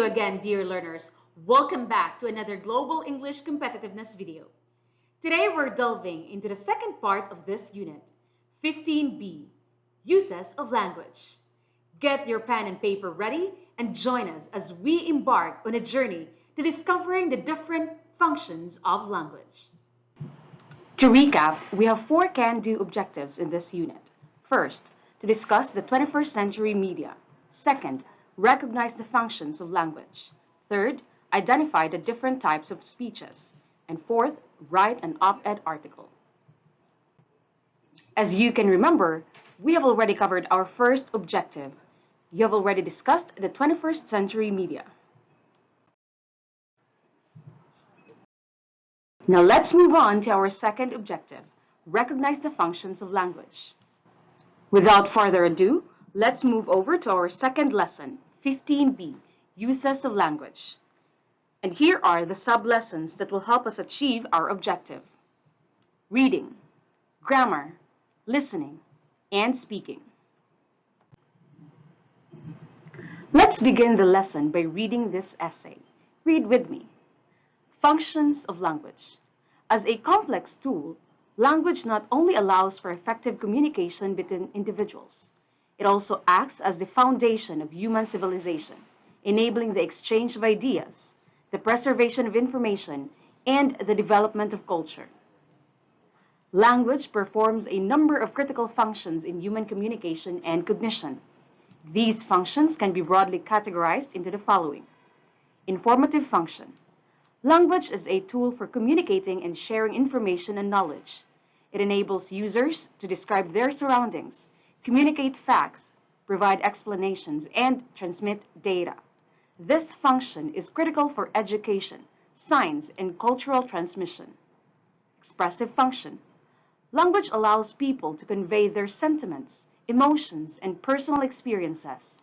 again, dear learners. Welcome back to another Global English Competitiveness video. Today we're delving into the second part of this unit, 15B, Uses of Language. Get your pen and paper ready and join us as we embark on a journey to discovering the different functions of language. To recap, we have 4 can-do objectives in this unit. First, to discuss the 21st century media. Second, recognize the functions of language. Third, identify the different types of speeches. And fourth, write an op-ed article. As you can remember, we have already covered our first objective. You have already discussed the 21st century media. Now let's move on to our second objective, recognize the functions of language. Without further ado, let's move over to our second lesson, 15B, Uses of Language. And here are the sub-lessons that will help us achieve our objective. Reading, grammar, listening, and speaking. Let's begin the lesson by reading this essay. Read with me. Functions of language. As a complex tool, language not only allows for effective communication between individuals, it also acts as the foundation of human civilization, enabling the exchange of ideas, the preservation of information, and the development of culture. Language performs a number of critical functions in human communication and cognition. These functions can be broadly categorized into the following. Informative function. Language is a tool for communicating and sharing information and knowledge. It enables users to describe their surroundings, communicate facts, provide explanations, and transmit data. This function is critical for education, science, and cultural transmission. Expressive function. Language allows people to convey their sentiments, emotions, and personal experiences.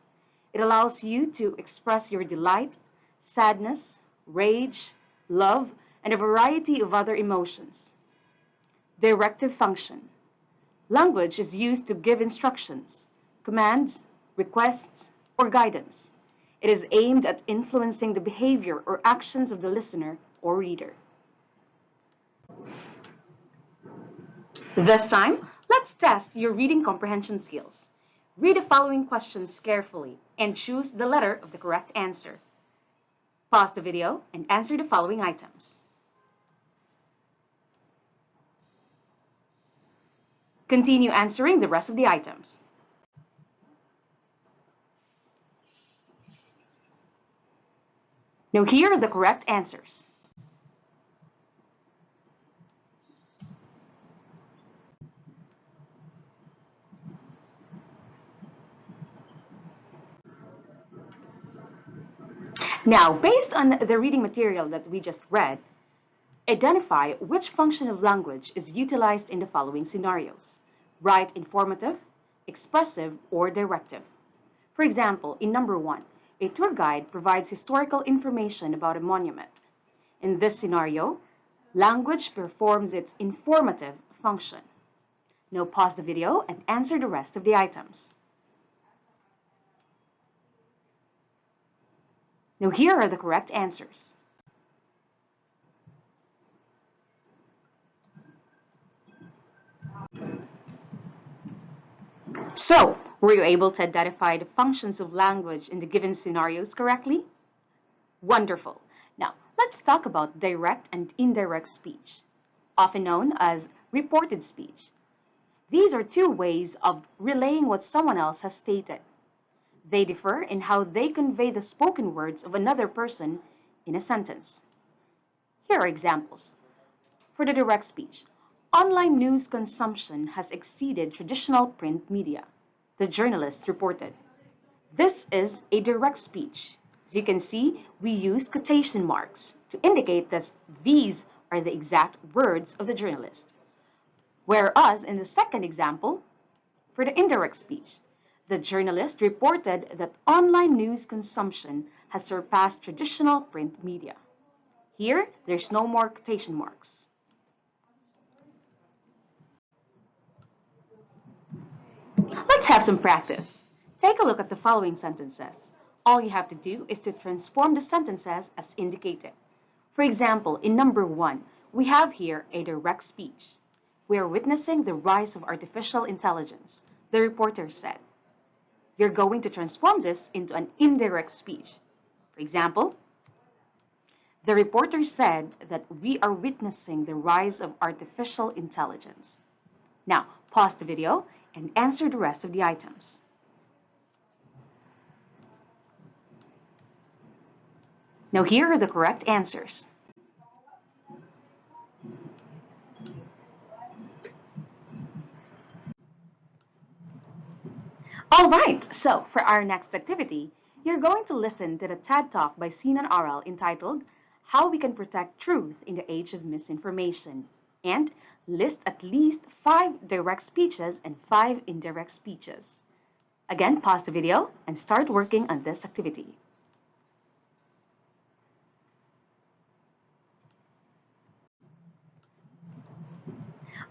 It allows you to express your delight, sadness, rage, love, and a variety of other emotions. Directive function. Language is used to give instructions, commands, requests, or guidance. It is aimed at influencing the behavior or actions of the listener or reader. This time, let's test your reading comprehension skills. Read the following questions carefully and choose the letter of the correct answer. Pause the video and answer the following items. Continue answering the rest of the items. Now here are the correct answers. Now, based on the reading material that we just read, identify which function of language is utilized in the following scenarios. Write informative, expressive, or directive. For example, in number 1, a tour guide provides historical information about a monument. In this scenario, language performs its informative function. Now pause the video and answer the rest of the items. Now here are the correct answers. So, were you able to identify the functions of language in the given scenarios correctly? Wonderful. Now, let's talk about direct and indirect speech, often known as reported speech. These are 2 ways of relaying what someone else has stated. They differ in how they convey the spoken words of another person in a sentence. Here are examples. For the direct speech, online news consumption has exceeded traditional print media, the journalist reported. This is a direct speech. As you can see, we use quotation marks to indicate that these are the exact words of the journalist. Whereas in the second example, for the indirect speech, the journalist reported that online news consumption has surpassed traditional print media. Here, there's no more quotation marks. Let's have some practice. Take a look at the following sentences. All you have to do is to transform the sentences as indicated. For example, in number 1, we have here a direct speech. We are witnessing the rise of artificial intelligence, the reporter said. You're going to transform this into an indirect speech. For example, the reporter said that we are witnessing the rise of artificial intelligence. Now, pause the video and answer the rest of the items. Now, here are the correct answers. All right, so for our next activity, you're going to listen to the TED Talk by Sinan Aral entitled How We Can Protect Truth in the Age of Misinformation, and list at least 5 direct speeches and 5 indirect speeches. Again, pause the video and start working on this activity.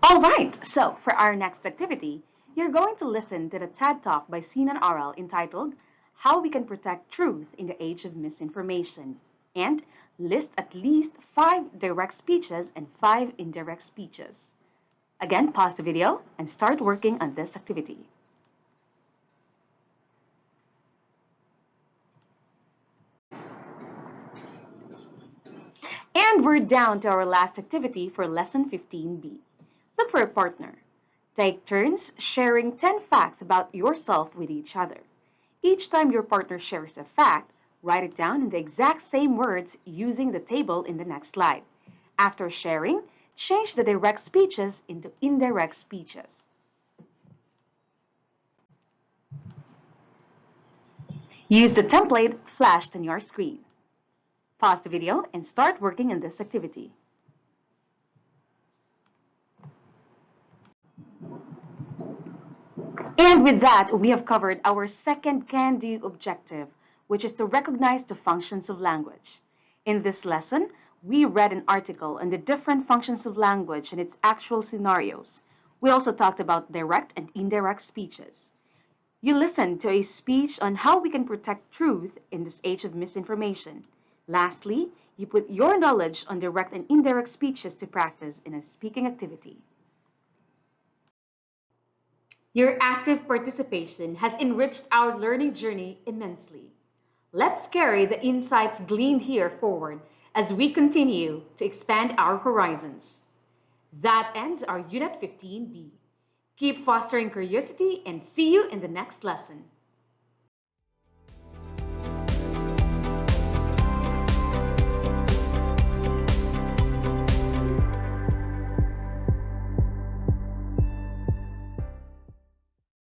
All right, so for our next activity, you're going to listen to the TED Talk by Sinan Aral entitled How We Can Protect Truth in the Age of Misinformation, and list at least 5 direct speeches and 5 indirect speeches. Again, pause the video and start working on this activity. And we're down to our last activity for Lesson 15B. Look for a partner. Take turns sharing 10 facts about yourself with each other. Each time your partner shares a fact, write it down in the exact same words using the table in the next slide. After sharing, change the direct speeches into indirect speeches. Use the template flashed on your screen. Pause the video and start working on this activity. And with that, we have covered our second can-do objective, which is to recognize the functions of language. In this lesson, we read an article on the different functions of language and its actual scenarios. We also talked about direct and indirect speeches. You listened to a speech on how we can protect truth in this age of misinformation. Lastly, you put your knowledge on direct and indirect speeches to practice in a speaking activity. Your active participation has enriched our learning journey immensely. Let's carry the insights gleaned here forward as we continue to expand our horizons. That ends our Unit 15B. Keep fostering curiosity and see you in the next lesson.